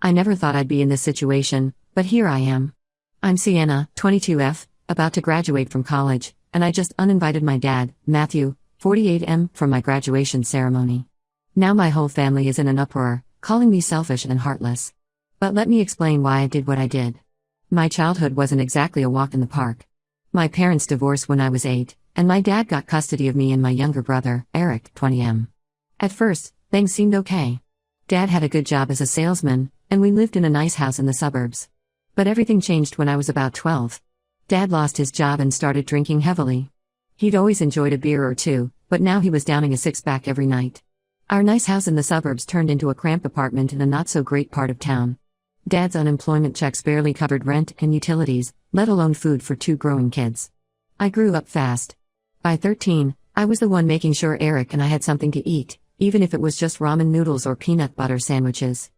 I never thought I'd be in this situation, but here I am. I'm Sienna, 22F, about to graduate from college, and I just uninvited my dad, Matthew, 48M, from my graduation ceremony. Now my whole family is in an uproar, calling me selfish and heartless. But let me explain why I did what I did. My childhood wasn't exactly a walk in the park. My parents divorced when I was 8, and my dad got custody of me and my younger brother, Eric, 20M. At first, things seemed okay. Dad had a good job as a salesman, and we lived in a nice house in the suburbs. But everything changed when I was about 12. Dad lost his job and started drinking heavily. He'd always enjoyed a beer or two, but now he was downing a six-pack every night. Our nice house in the suburbs turned into a cramped apartment in a not-so-great part of town. Dad's unemployment checks barely covered rent and utilities, let alone food for 2 growing kids. I grew up fast. By 13, I was the one making sure Eric and I had something to eat, even if it was just ramen noodles or peanut butter sandwiches.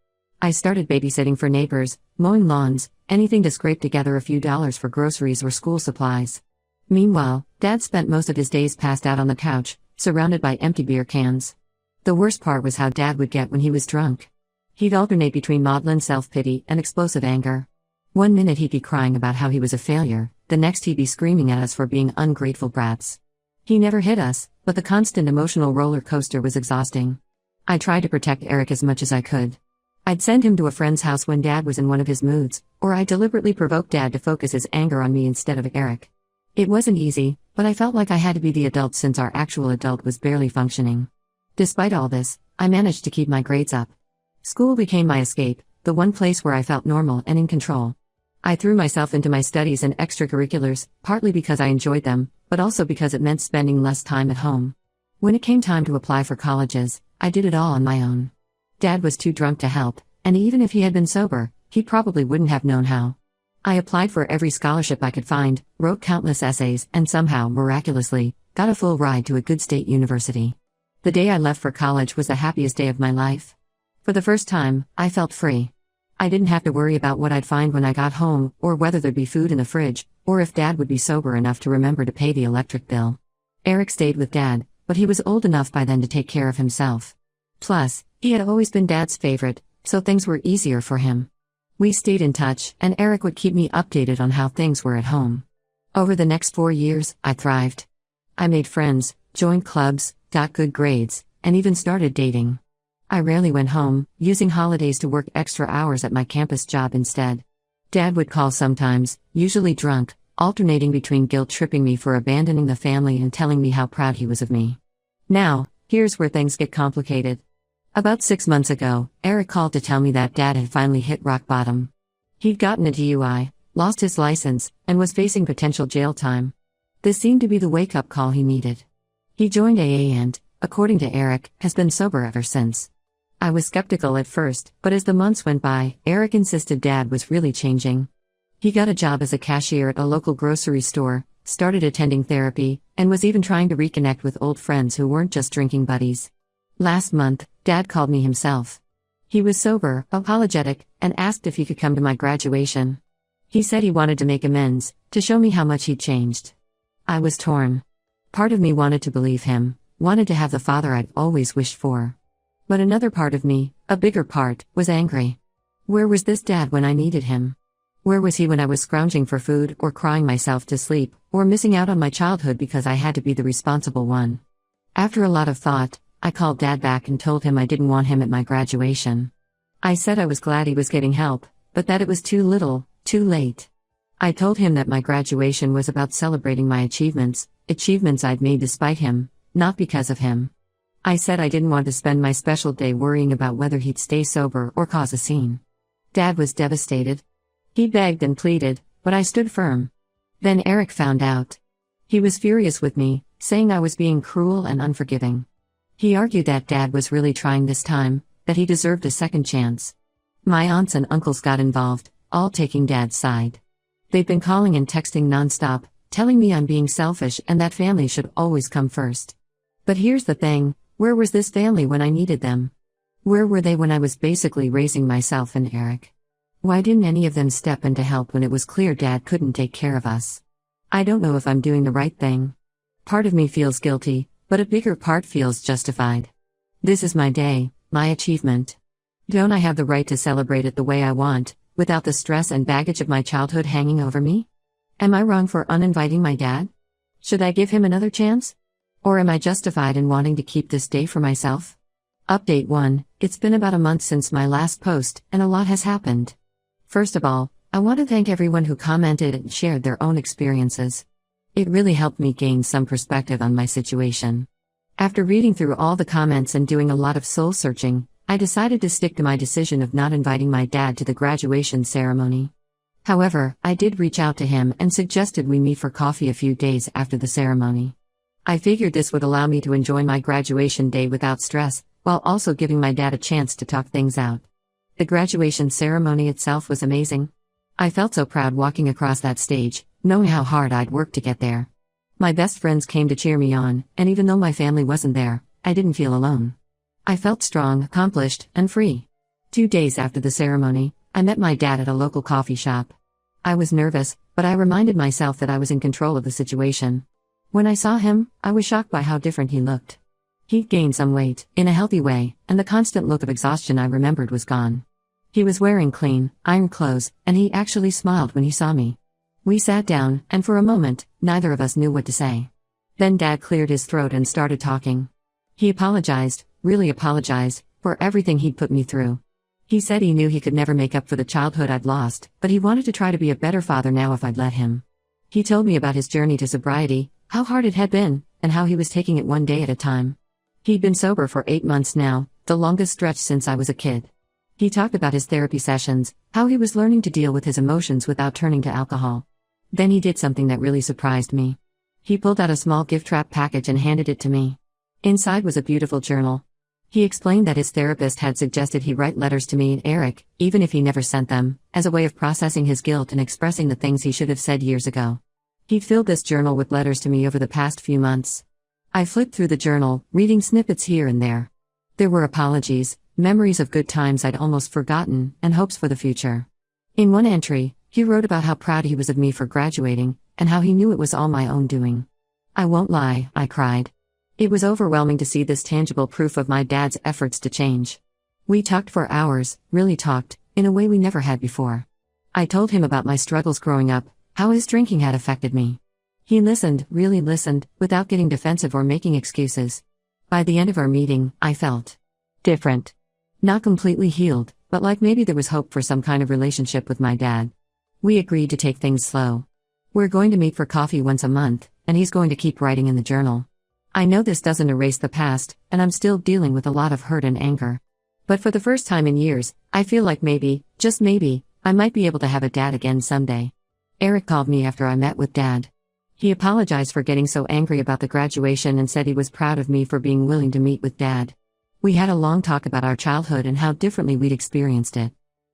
I started babysitting for neighbors, mowing lawns, anything to scrape together a few dollars for groceries or school supplies. Meanwhile, Dad spent most of his days passed out on the couch, surrounded by empty beer cans. The worst part was how Dad would get when he was drunk. He'd alternate between maudlin self-pity and explosive anger. One minute he'd be crying about how he was a failure, the next he'd be screaming at us for being ungrateful brats. He never hit us, but the constant emotional roller coaster was exhausting. I tried to protect Eric as much as I could. I'd send him to a friend's house when Dad was in one of his moods, or I'd deliberately provoke Dad to focus his anger on me instead of Eric. It wasn't easy, but I felt like I had to be the adult since our actual adult was barely functioning. Despite all this, I managed to keep my grades up. School became my escape, the one place where I felt normal and in control. I threw myself into my studies and extracurriculars, partly because I enjoyed them, but also because it meant spending less time at home. When it came time to apply for colleges, I did it all on my own. Dad was too drunk to help, and even if he had been sober, he probably wouldn't have known how. I applied for every scholarship I could find, wrote countless essays, and somehow, miraculously, got a full ride to a good state university. The day I left for college was the happiest day of my life. For the first time, I felt free. I didn't have to worry about what I'd find when I got home, or whether there'd be food in the fridge, or if Dad would be sober enough to remember to pay the electric bill. Eric stayed with Dad, but he was old enough by then to take care of himself. Plus, he had always been Dad's favorite, so things were easier for him. We stayed in touch, and Eric would keep me updated on how things were at home. Over the next 4 years, I thrived. I made friends, joined clubs, got good grades, and even started dating. I rarely went home, using holidays to work extra hours at my campus job instead. Dad would call sometimes, usually drunk, alternating between guilt-tripping me for abandoning the family and telling me how proud he was of me. Now, here's where things get complicated. About 6 months ago, Eric called to tell me that Dad had finally hit rock bottom. He'd gotten a DUI, lost his license, and was facing potential jail time. This seemed to be the wake-up call he needed. He joined AA and, according to Eric, has been sober ever since. I was skeptical at first, but as the months went by, Eric insisted Dad was really changing. He got a job as a cashier at a local grocery store, started attending therapy, and was even trying to reconnect with old friends who weren't just drinking buddies. Last month, Dad called me himself. He was sober, apologetic, and asked if he could come to my graduation. He said he wanted to make amends, to show me how much he'd changed. I was torn. Part of me wanted to believe him, wanted to have the father I'd always wished for. But another part of me, a bigger part, was angry. Where was this Dad when I needed him? Where was he when I was scrounging for food, or crying myself to sleep, or missing out on my childhood because I had to be the responsible one? After a lot of thought, I called Dad back and told him I didn't want him at my graduation. I said I was glad he was getting help, but that it was too little, too late. I told him that my graduation was about celebrating my achievements I'd made despite him, not because of him. I said I didn't want to spend my special day worrying about whether he'd stay sober or cause a scene. Dad was devastated. He begged and pleaded, but I stood firm. Then Eric found out. He was furious with me, saying I was being cruel and unforgiving. He argued that Dad was really trying this time, that he deserved a second chance. My aunts and uncles got involved, all taking Dad's side. They've been calling and texting nonstop, telling me I'm being selfish and that family should always come first. But here's the thing. Where was this family when I needed them? Where were they when I was basically raising myself and Eric? Why didn't any of them step in to help when it was clear Dad couldn't take care of us? I don't know if I'm doing the right thing. Part of me feels guilty, but a bigger part feels justified. This is my day, my achievement. Don't I have the right to celebrate it the way I want, without the stress and baggage of my childhood hanging over me? Am I wrong for uninviting my dad? Should I give him another chance? Or am I justified in wanting to keep this day for myself? Update 1. It's been about a month since my last post, and a lot has happened. First of all, I want to thank everyone who commented and shared their own experiences. It really helped me gain some perspective on my situation. After reading through all the comments and doing a lot of soul searching, I decided to stick to my decision of not inviting my dad to the graduation ceremony. However, I did reach out to him and suggested we meet for coffee a few days after the ceremony. I figured this would allow me to enjoy my graduation day without stress, while also giving my dad a chance to talk things out. The graduation ceremony itself was amazing. I felt so proud walking across that stage, knowing how hard I'd worked to get there. My best friends came to cheer me on, and even though my family wasn't there, I didn't feel alone. I felt strong, accomplished, and free. 2 days after the ceremony, I met my dad at a local coffee shop. I was nervous, but I reminded myself that I was in control of the situation. When I saw him, I was shocked by how different he looked. He'd gained some weight, in a healthy way, and the constant look of exhaustion I remembered was gone. He was wearing clean, ironed clothes, and he actually smiled when he saw me. We sat down, and for a moment, neither of us knew what to say. Then Dad cleared his throat and started talking. He apologized, really apologized, for everything he'd put me through. He said he knew he could never make up for the childhood I'd lost, but he wanted to try to be a better father now if I'd let him. He told me about his journey to sobriety, how hard it had been, and how he was taking it one day at a time. He'd been sober for 8 months now, the longest stretch since I was a kid. He talked about his therapy sessions, how he was learning to deal with his emotions without turning to alcohol. Then he did something that really surprised me. He pulled out a small gift wrap package and handed it to me. Inside was a beautiful journal. He explained that his therapist had suggested he write letters to me and Eric, even if he never sent them, as a way of processing his guilt and expressing the things he should have said years ago. He'd filled this journal with letters to me over the past few months. I flipped through the journal, reading snippets here and there. There were apologies, memories of good times I'd almost forgotten, and hopes for the future. In one entry, he wrote about how proud he was of me for graduating, and how he knew it was all my own doing. I won't lie, I cried. It was overwhelming to see this tangible proof of my dad's efforts to change. We talked for hours, really talked, in a way we never had before. I told him about my struggles growing up, how his drinking had affected me. He listened, really listened, without getting defensive or making excuses. By the end of our meeting, I felt different. Not completely healed, but like maybe there was hope for some kind of relationship with my dad. We agreed to take things slow. We're going to meet for coffee once a month, and he's going to keep writing in the journal. I know this doesn't erase the past, and I'm still dealing with a lot of hurt and anger. But for the first time in years, I feel like maybe, just maybe, I might be able to have a dad again someday. Eric called me after I met with Dad. He apologized for getting so angry about the graduation and said he was proud of me for being willing to meet with Dad. We had a long talk about our childhood and how differently we'd experienced it.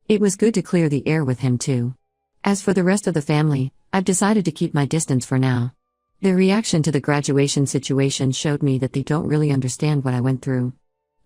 It was good to clear the air with him too. As for the rest of the family, I've decided to keep my distance for now. Their reaction to the graduation situation showed me that they don't really understand what I went through.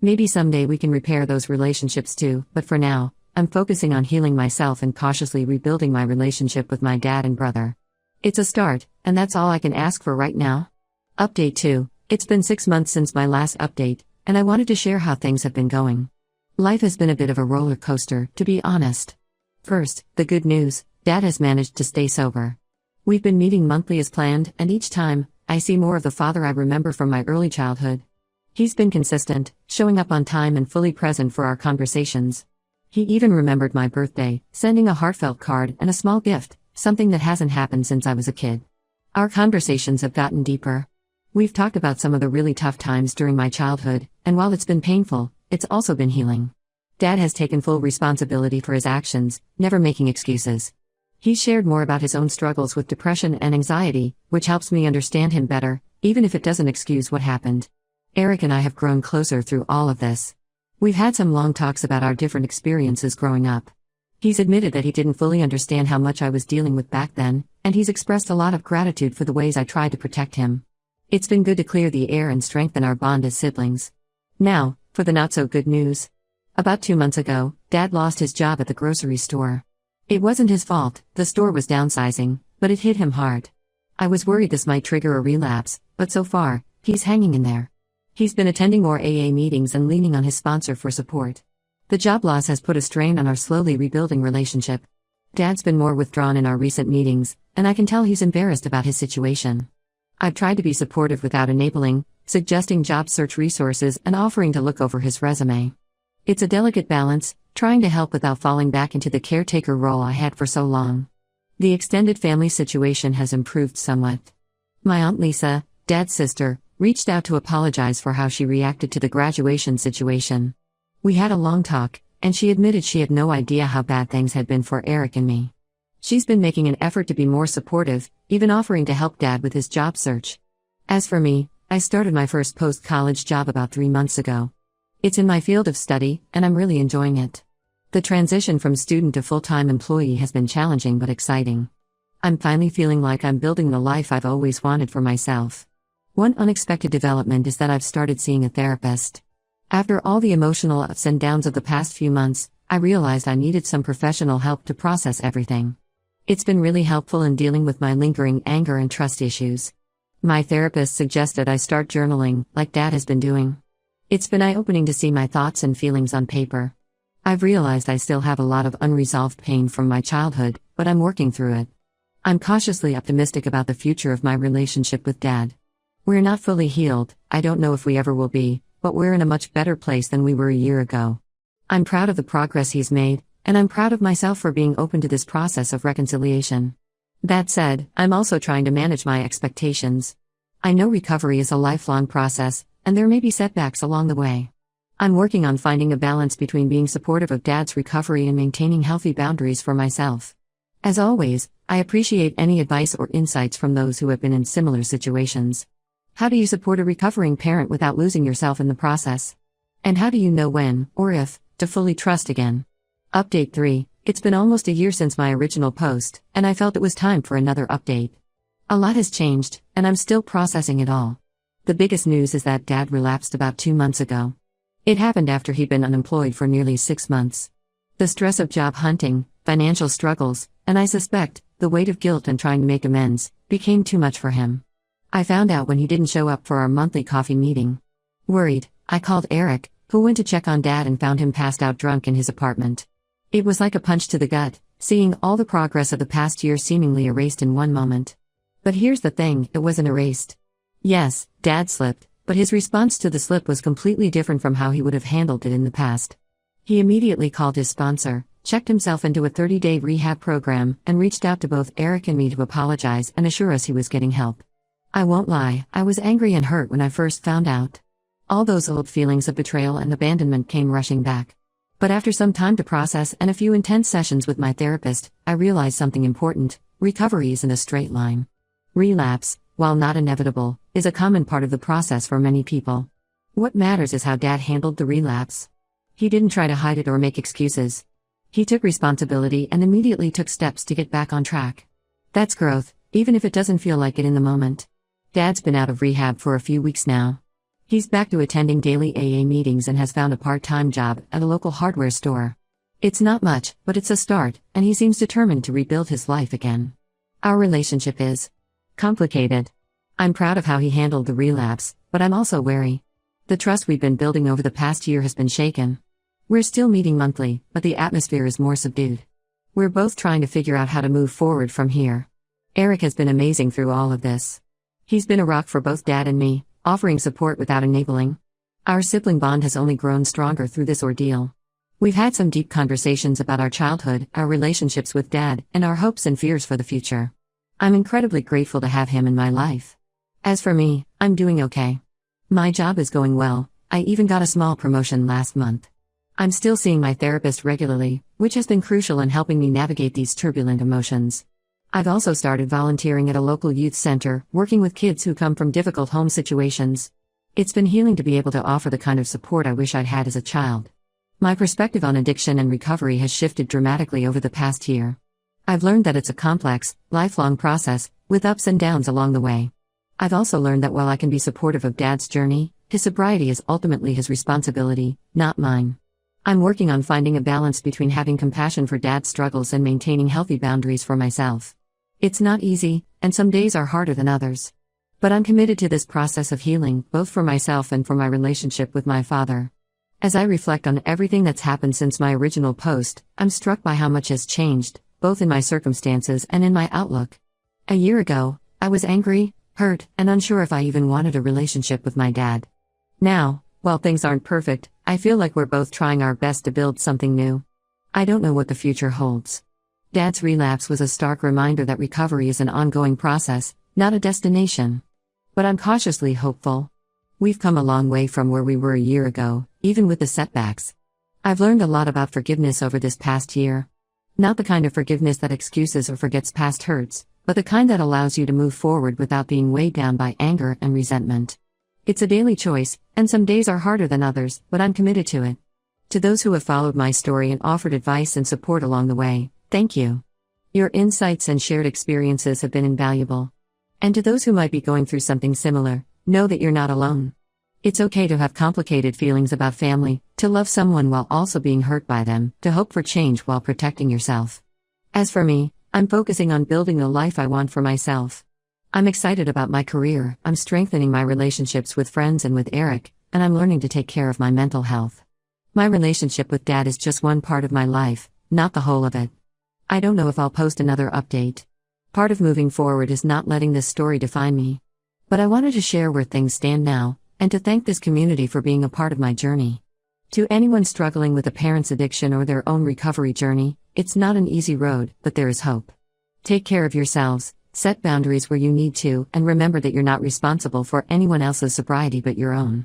Maybe someday we can repair those relationships too, but for now, I'm focusing on healing myself and cautiously rebuilding my relationship with my dad and brother. It's a start, and that's all I can ask for right now. Update 2. It's been 6 months since my last update, and I wanted to share how things have been going. Life has been a bit of a roller coaster, to be honest. First, the good news, Dad has managed to stay sober. We've been meeting monthly as planned, and each time, I see more of the father I remember from my early childhood. He's been consistent, showing up on time and fully present for our conversations. He even remembered my birthday, sending a heartfelt card and a small gift, something that hasn't happened since I was a kid. Our conversations have gotten deeper. We've talked about some of the really tough times during my childhood, and while it's been painful, it's also been healing. Dad has taken full responsibility for his actions, never making excuses. He shared more about his own struggles with depression and anxiety, which helps me understand him better, even if it doesn't excuse what happened. Eric and I have grown closer through all of this. We've had some long talks about our different experiences growing up. He's admitted that he didn't fully understand how much I was dealing with back then, and he's expressed a lot of gratitude for the ways I tried to protect him. It's been good to clear the air and strengthen our bond as siblings. Now, for the not-so-good news. About 2 months ago, Dad lost his job at the grocery store. It wasn't his fault, the store was downsizing, but it hit him hard. I was worried this might trigger a relapse, but so far, he's hanging in there. He's been attending more AA meetings and leaning on his sponsor for support. The job loss has put a strain on our slowly rebuilding relationship. Dad's been more withdrawn in our recent meetings, and I can tell he's embarrassed about his situation. I've tried to be supportive without enabling, suggesting job search resources and offering to look over his resume. It's a delicate balance, trying to help without falling back into the caretaker role I had for so long. The extended family situation has improved somewhat. My Aunt Lisa, Dad's sister, reached out to apologize for how she reacted to the graduation situation. We had a long talk, and she admitted she had no idea how bad things had been for Eric and me. She's been making an effort to be more supportive, even offering to help Dad with his job search. As for me, I started my first post-college job about 3 months ago. It's in my field of study, and I'm really enjoying it. The transition from student to full-time employee has been challenging but exciting. I'm finally feeling like I'm building the life I've always wanted for myself. One unexpected development is that I've started seeing a therapist. After all the emotional ups and downs of the past few months, I realized I needed some professional help to process everything. It's been really helpful in dealing with my lingering anger and trust issues. My therapist suggested I start journaling, like Dad has been doing. It's been eye-opening to see my thoughts and feelings on paper. I've realized I still have a lot of unresolved pain from my childhood, but I'm working through it. I'm cautiously optimistic about the future of my relationship with Dad. We're not fully healed, I don't know if we ever will be, but we're in a much better place than we were a year ago. I'm proud of the progress he's made, and I'm proud of myself for being open to this process of reconciliation. That said, I'm also trying to manage my expectations. I know recovery is a lifelong process, and there may be setbacks along the way. I'm working on finding a balance between being supportive of Dad's recovery and maintaining healthy boundaries for myself. As always, I appreciate any advice or insights from those who have been in similar situations. How do you support a recovering parent without losing yourself in the process? And how do you know when, or if, to fully trust again? Update 3. It's been almost a year since my original post, and I felt it was time for another update. A lot has changed, and I'm still processing it all. The biggest news is that Dad relapsed about 2 months ago. It happened after he'd been unemployed for nearly 6 months. The stress of job hunting, financial struggles, and I suspect, the weight of guilt and trying to make amends, became too much for him. I found out when he didn't show up for our monthly coffee meeting. Worried, I called Eric, who went to check on Dad and found him passed out drunk in his apartment. It was like a punch to the gut, seeing all the progress of the past year seemingly erased in one moment. But here's the thing, it wasn't erased. Yes, Dad slipped, but his response to the slip was completely different from how he would have handled it in the past. He immediately called his sponsor, checked himself into a 30-day rehab program, and reached out to both Eric and me to apologize and assure us he was getting help. I won't lie, I was angry and hurt when I first found out. All those old feelings of betrayal and abandonment came rushing back. But after some time to process and a few intense sessions with my therapist, I realized something important: recovery isn't a straight line. Relapse, while not inevitable, is a common part of the process for many people. What matters is how Dad handled the relapse. He didn't try to hide it or make excuses. He took responsibility and immediately took steps to get back on track. That's growth, even if it doesn't feel like it in the moment. Dad's been out of rehab for a few weeks now. He's back to attending daily AA meetings and has found a part-time job at a local hardware store. It's not much, but it's a start, and he seems determined to rebuild his life again. Our relationship is complicated. I'm proud of how he handled the relapse, but I'm also wary. The trust we've been building over the past year has been shaken. We're still meeting monthly, but the atmosphere is more subdued. We're both trying to figure out how to move forward from here. Eric has been amazing through all of this. He's been a rock for both Dad and me, offering support without enabling. Our sibling bond has only grown stronger through this ordeal. We've had some deep conversations about our childhood, our relationships with Dad, and our hopes and fears for the future. I'm incredibly grateful to have him in my life. As for me, I'm doing okay. My job is going well, I even got a small promotion last month. I'm still seeing my therapist regularly, which has been crucial in helping me navigate these turbulent emotions. I've also started volunteering at a local youth center, working with kids who come from difficult home situations. It's been healing to be able to offer the kind of support I wish I'd had as a child. My perspective on addiction and recovery has shifted dramatically over the past year. I've learned that it's a complex, lifelong process, with ups and downs along the way. I've also learned that while I can be supportive of Dad's journey, his sobriety is ultimately his responsibility, not mine. I'm working on finding a balance between having compassion for Dad's struggles and maintaining healthy boundaries for myself. It's not easy, and some days are harder than others. But I'm committed to this process of healing, both for myself and for my relationship with my father. As I reflect on everything that's happened since my original post, I'm struck by how much has changed, both in my circumstances and in my outlook. A year ago, I was angry, hurt, and unsure if I even wanted a relationship with my dad. Now, while things aren't perfect, I feel like we're both trying our best to build something new. I don't know what the future holds. Dad's relapse was a stark reminder that recovery is an ongoing process, not a destination. But I'm cautiously hopeful. We've come a long way from where we were a year ago, even with the setbacks. I've learned a lot about forgiveness over this past year. Not the kind of forgiveness that excuses or forgets past hurts, but the kind that allows you to move forward without being weighed down by anger and resentment. It's a daily choice, and some days are harder than others, but I'm committed to it. To those who have followed my story and offered advice and support along the way, thank you. Your insights and shared experiences have been invaluable. And to those who might be going through something similar, know that you're not alone. It's okay to have complicated feelings about family, to love someone while also being hurt by them, to hope for change while protecting yourself. As for me, I'm focusing on building the life I want for myself. I'm excited about my career, I'm strengthening my relationships with friends and with Eric, and I'm learning to take care of my mental health. My relationship with Dad is just one part of my life, not the whole of it. I don't know if I'll post another update. Part of moving forward is not letting this story define me. But I wanted to share where things stand now, and to thank this community for being a part of my journey. To anyone struggling with a parent's addiction or their own recovery journey, it's not an easy road, but there is hope. Take care of yourselves, set boundaries where you need to, and remember that you're not responsible for anyone else's sobriety but your own.